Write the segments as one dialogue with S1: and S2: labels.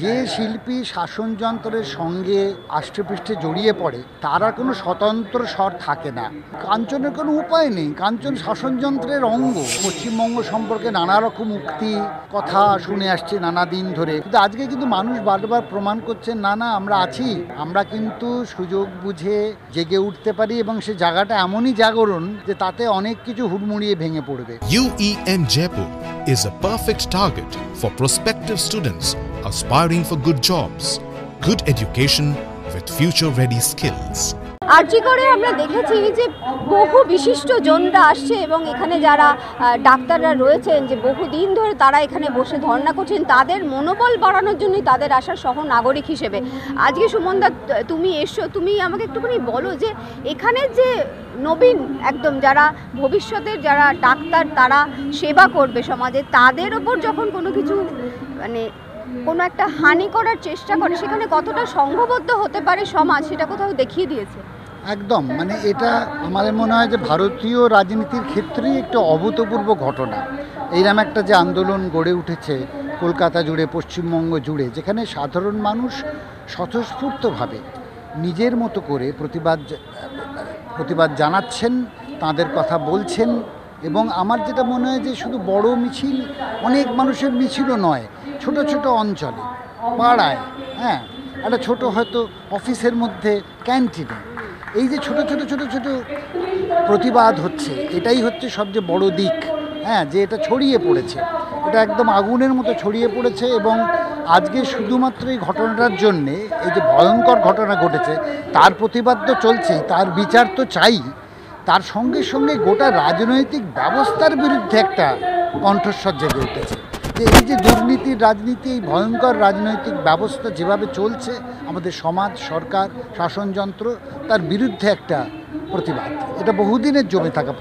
S1: যে শিল্পী শাসনযন্ত্রের সঙ্গে আষ্টেপৃষ্ঠে জড়িয়ে পড়ে তার আর কোনো স্বতন্ত্র স্বর থাকে না। কাঞ্চনের কোনো উপায় নেই, কাঞ্চন শাসনযন্ত্রের অঙ্গ। পশ্চিমবঙ্গ সম্পর্কে নানা রকম উক্তি কথা শুনে আসছে নানা দিন ধরে, কিন্তু আজকে কিন্তু মানুষ বারবার প্রমাণ করছে না না আমরা আছি, আমরা কিন্তু সুযোগ বুঝে জেগে উঠতে পারি এবং সে জায়গাটা এমনই জাগরণ যে তাতে অনেক কিছু হুড়মুড়িয়ে ভেঙে পড়বে।
S2: UEN Jaipur is a perfect target for prospective students aspiring for good jobs, good education with future-ready skills.
S3: আরজি করে আমরা দেখেছি যে বহু বিশিষ্ট জনরা আসছে এবং এখানে যারা ডাক্তাররা রয়েছেন যে বহুদিন ধরে তারা এখানে বসে ধর্ণা করছেন, তাদের মনোবল বাড়ানোর জন্যই তাদের আসার সহ নাগরিক হিসেবে। আজকে সুমনদা তুমি এসো, তুমি আমাকে একটুখানি বলো যে এখানে যে নবীন একদম যারা ভবিষ্যতের যারা ডাক্তার তারা সেবা করবে সমাজে, তাদের ওপর যখন কোনো কিছু মানে কোনো একটা হানি করার চেষ্টা করে সেখানে কতটা সংঘবদ্ধ হতে পারে সমাজ, সেটা কোথাও দেখিয়ে দিয়েছে।
S1: একদম, মানে এটা আমার মনে হয় যে ভারতীয় রাজনীতির ক্ষেত্রেই একটা অভূতপূর্ব ঘটনা। এইরকম একটা যে আন্দোলন গড়ে উঠেছে কলকাতা জুড়ে, পশ্চিমবঙ্গ জুড়ে, যেখানে সাধারণ মানুষ স্বতঃস্ফূর্তভাবে নিজের মতো করে প্রতিবাদ জানাচ্ছেন, তাদের কথা বলছেন। এবং আমার যেটা মনে হয় যে শুধু বড় মিছিল, অনেক মানুষের মিছিলও নয়, ছোট ছোট অঞ্চলে, পাড়ায়, হ্যাঁ, একটা ছোট হয়তো অফিসের মধ্যে, ক্যান্টিনে, এই যে ছোট ছোট ছোট ছোট প্রতিবাদ হচ্ছে, এটাই হচ্ছে সবচেয়ে বড় দিক। হ্যাঁ, যে এটা ছড়িয়ে পড়েছে, এটা একদম আগুনের মতো ছড়িয়ে পড়েছে। এবং আজকে শুধুমাত্র এই ঘটনাটার জন্যে, এই যে ভয়ঙ্কর ঘটনা ঘটেছে তার প্রতিবাদ তো চলছেই, তার বিচার তো চাই, তার সঙ্গে সঙ্গে গোটা রাজনৈতিক ব্যবস্থার বিরুদ্ধে একটা কণ্ঠস্বর জেগে উঠেছে। যে এই যে দুর্নীতির রাজনীতি, এই ভয়ঙ্কর রাজনৈতিক ব্যবস্থা যেভাবে চলছে, আমাদের সমাজ, সরকার, শাসনযন্ত্র, তার বিরুদ্ধে একটা প্রতিবাদ। এটা বহুদিনের জমে থাকা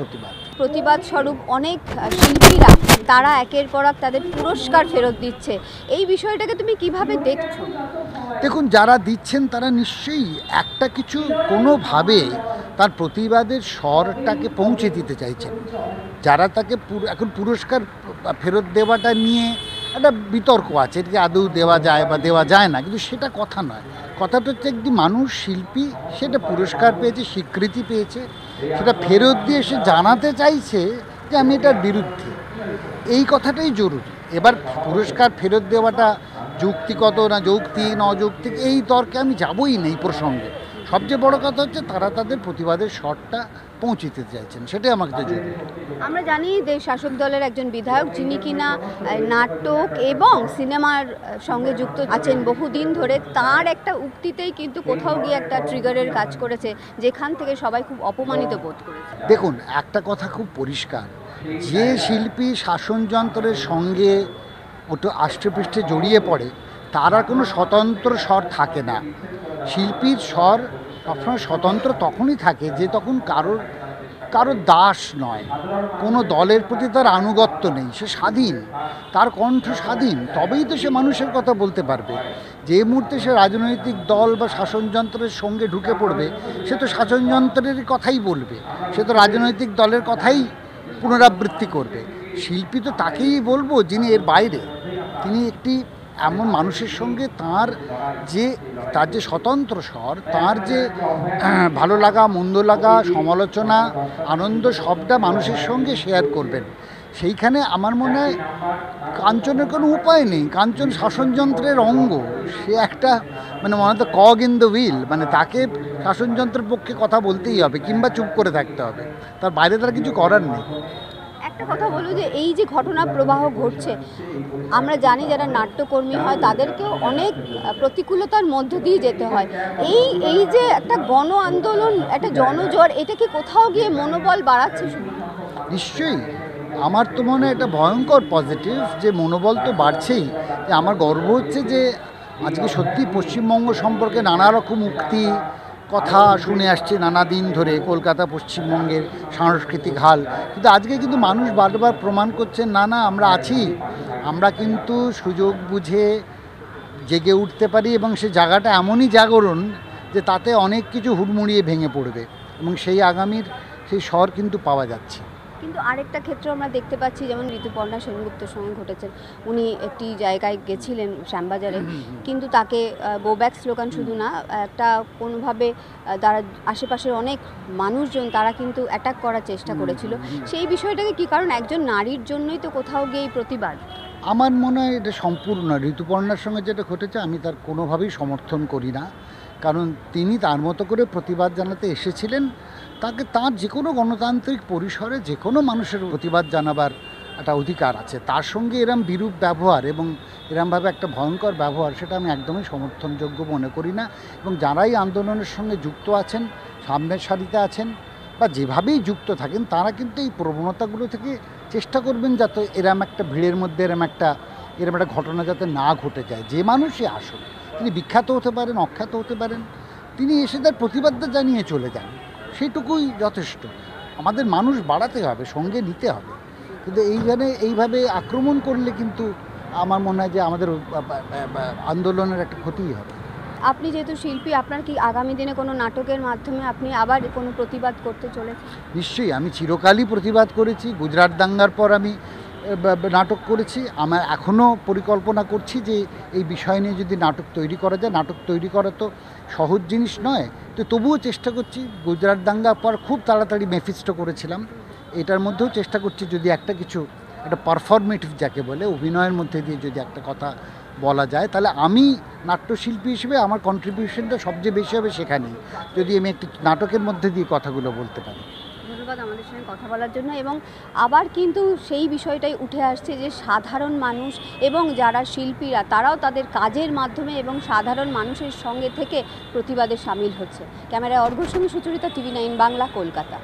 S1: প্রতিবাদ
S3: স্বরূপ অনেক শিল্পীরা তারা একের পর এক তাদের পুরস্কার ফেরত দিচ্ছে, এই বিষয়টাকে তুমি কিভাবে দেখছো?
S1: দেখুন, যারা দিচ্ছেন তারা নিশ্চয়ই একটা কিছু কোনোভাবে তার প্রতিবাদের স্বরটাকে পৌঁছে দিতে চাইছেন। যারা তাকে এখন পুরস্কার ফেরত দেওয়াটা নিয়ে একটা বিতর্ক আছে, যে আদৌ দেওয়া যায় বা দেওয়া যায় না, কিন্তু সেটা কথা নয়। কথাটা হচ্ছে একটি মানুষ, শিল্পী, সেটা পুরস্কার পেয়েছে, স্বীকৃতি পেয়েছে, সেটা ফেরত দিয়ে সে জানাতে চাইছে যে আমি এটার বিরুদ্ধে। এই কথাটাই জরুরি। এবার পুরস্কার ফেরত দেওয়াটা যুক্তিগত না যৌক্তিক না অযৌক্তিক, এই তর্কে আমি যাবই না এই প্রসঙ্গে। সবচেয়ে বড় কথা হচ্ছে তারা তাদের প্রতিবাদের স্বরটা পৌঁছে দিতে চাইছেন, সেটাই আমাকে জরুরি।
S3: আমরা জানি যে শাসক দলের একজন বিধায়ক যিনি কিনা নাটক এবং সিনেমার সঙ্গে যুক্ত আছেন বহুদিন ধরে, তার একটা উক্তিতেই কিন্তু কোথাও গিয়ে একটা ট্রিগারের কাজ করেছে, যেখান থেকে সবাই খুব অপমানিত বোধ করেছে।
S1: দেখুন, একটা কথা খুব পরিষ্কার, যে শিল্পী শাসনযন্ত্রের সঙ্গে ওটা আষ্টেপৃষ্ঠে জড়িয়ে পড়ে তার আর কোনো স্বতন্ত্র স্বর থাকে না। শিল্পীর স্বর সবসময় স্বতন্ত্র তখনই থাকে যে তখন কারোর দাস নয়, কোনো দলের প্রতি তার আনুগত্য নেই, সে স্বাধীন, তার কণ্ঠ স্বাধীন, তবেই তো সে মানুষের কথা বলতে পারবে। যে মুহূর্তে সে রাজনৈতিক দল বা শাসনযন্ত্রের সঙ্গে ঢুকে পড়বে, সে তো শাসনযন্ত্রের কথাই বলবে, সে তো রাজনৈতিক দলের কথাই পুনরাবৃত্তি করবে। শিল্পী তো তাকেই বলবো যিনি এর বাইরে, তিনি একটি এমন মানুষের সঙ্গে তার যে স্বতন্ত্র স্বর, তার যে ভালো লাগা, মন্দ লাগা, সমালোচনা, আনন্দ, সবটা মানুষের সঙ্গে শেয়ার করবেন। সেইখানে আমার মনে হয় কাঞ্চনের কোনো উপায় নেই, কাঞ্চন শাসনযন্ত্রের অঙ্গ, সে একটা মানে মনে হয় কগ ইন দ্য হুইল, মানে তাকে শাসনযন্ত্রের পক্ষে কথা বলতেই হবে কিংবা চুপ করে থাকতে হবে, তার বাইরে তার কিছু করার নেই।
S3: একটা কথা বলো যে এই যে ঘটনা প্রবাহ ঘটছে, আমরা জানি যারা নাট্যকর্মী হয় তাদেরকেও অনেক প্রতিকূলতার মধ্য দিয়ে যেতে হয়, এই যে একটা গণ আন্দোলন, একটা জনজোয়ার, এটা কি কোথাও গিয়ে মনোবল বাড়াচ্ছে?
S1: নিশ্চয়ই, আমার তো মনে হয় এটা ভয়ঙ্কর পজিটিভ, যে মনোবল তো বাড়ছেই। যে আমার গর্ব হচ্ছে যে আজকে সত্যি পশ্চিমবঙ্গ সম্পর্কে নানা রকম উক্তি কথা শুনে আসছে নানা দিন ধরে, কলকাতা পশ্চিমবঙ্গের সাংস্কৃতিক হাল, কিন্তু আজকে কিন্তু মানুষ বারবার প্রমাণ করছে না না আমরা আছি, আমরা কিন্তু সুযোগ বুঝে জেগে উঠতে পারি এবং সে জায়গাটা এমনই জাগরণ যে তাতে অনেক কিছু হুড়মুড়িয়ে ভেঙে পড়বে এবং সেই আগামীর সেই স্বর কিন্তু পাওয়া যাচ্ছে।
S3: কিন্তু আরেকটা ক্ষেত্র আমরা দেখতে পাচ্ছি, যেমন ঋতুপর্ণা সেনগুপ্তর সঙ্গে ঘটেছেন। উনি একটি জায়গায় গেছিলেন শ্যামবাজারে, কিন্তু তাকে গো ব্যাক স্লোগান শুধু না, একটা কোনোভাবে তারা আশেপাশের অনেক মানুষজন তারা কিন্তু অ্যাটাক করার চেষ্টা করেছিল। সেই বিষয়টাকে কি, কারণ একজন নারীর জন্যই তো কোথাও গিয়ে এই প্রতিবাদ।
S1: আমার মনে হয় এটা সম্পূর্ণ ঋতুপর্ণার সঙ্গে যেটা ঘটেছে আমি তার কোনোভাবেই সমর্থন করি না, কারণ তিনি তার মতো করে প্রতিবাদ জানাতে এসেছিলেন। তাকে তার যে কোনো গণতান্ত্রিক পরিসরে যে কোনো মানুষের প্রতিবাদ জানাবার একটা অধিকার আছে। তার সঙ্গে এরম বিরূপ ব্যবহার এবং এরমভাবে একটা ভয়ঙ্কর ব্যবহার, সেটা আমি একদমই সমর্থনযোগ্য মনে করি না। এবং যারাই আন্দোলনের সঙ্গে যুক্ত আছেন, সামনের সারিতে আছেন বা যেভাবেই যুক্ত থাকেন, তারা কিন্তু এই প্রবণতাগুলো থেকে চেষ্টা করবেন যাতে এরম একটা ভিড়ের মধ্যে এরম একটা ঘটনা যাতে না ঘটে যায়। যে মানুষই আসুন, তিনি বিখ্যাত হতে পারেন, অখ্যাত হতে পারেন, তিনি এসে তার প্রতিবাদটা জানিয়ে চলে যান, সেইটুকুই যথেষ্ট। আমাদের মানুষ বাড়াতে হবে, সঙ্গে নিতে হবে, কিন্তু এইভাবে আক্রমণ করলে কিন্তু আমার মনে হয় যে আমাদের আন্দোলনের একটা ক্ষতিই হবে।
S3: আপনি যেহেতু শিল্পী, আপনার কি আগামী দিনে কোনো নাটকের মাধ্যমে আপনি আবার কোনো প্রতিবাদ করতে চলেছেন?
S1: নিশ্চয়ই, আমি চিরকালই প্রতিবাদ করেছি। গুজরাট দাঙ্গার পর আমি নাটক করেছি। আমার এখনও পরিকল্পনা করছি যে এই বিষয় নিয়ে যদি নাটক তৈরি করা যায়। নাটক তৈরি করা তো সহজ জিনিস নয়, তো তবুও চেষ্টা করছি। গুজরাট দাঙ্গার পর খুব তাড়াতাড়ি মেফিস্টো করেছিলাম, এটার মধ্যেও চেষ্টা করছি যদি একটা পারফরমেটিভ যাকে বলে, অভিনয়ের মধ্যে দিয়ে যদি একটা কথা বলা যায়, তাহলে আমি নাট্যশিল্পী হিসেবে আমার কন্ট্রিবিউশনটা সবচেয়ে বেশি হবে সেখানেই, যদি আমি একটি নাটকের মধ্যে দিয়ে কথাগুলো বলতে পারি।
S3: ধন্যবাদ আমাদের সঙ্গে কথা বলার জন্য। এবং আবার কিন্তু সেই বিষয়টাই উঠে আসছে যে সাধারণ মানুষ এবং যারা শিল্পীরা, তারাও তাদের কাজের মাধ্যমে এবং সাধারণ মানুষের সঙ্গে থেকে প্রতিবাদে সামিল হচ্ছে। ক্যামেরায় অর্ঘ্যর সঙ্গে সুচরিতা, TV9 বাংলা, কলকাতা।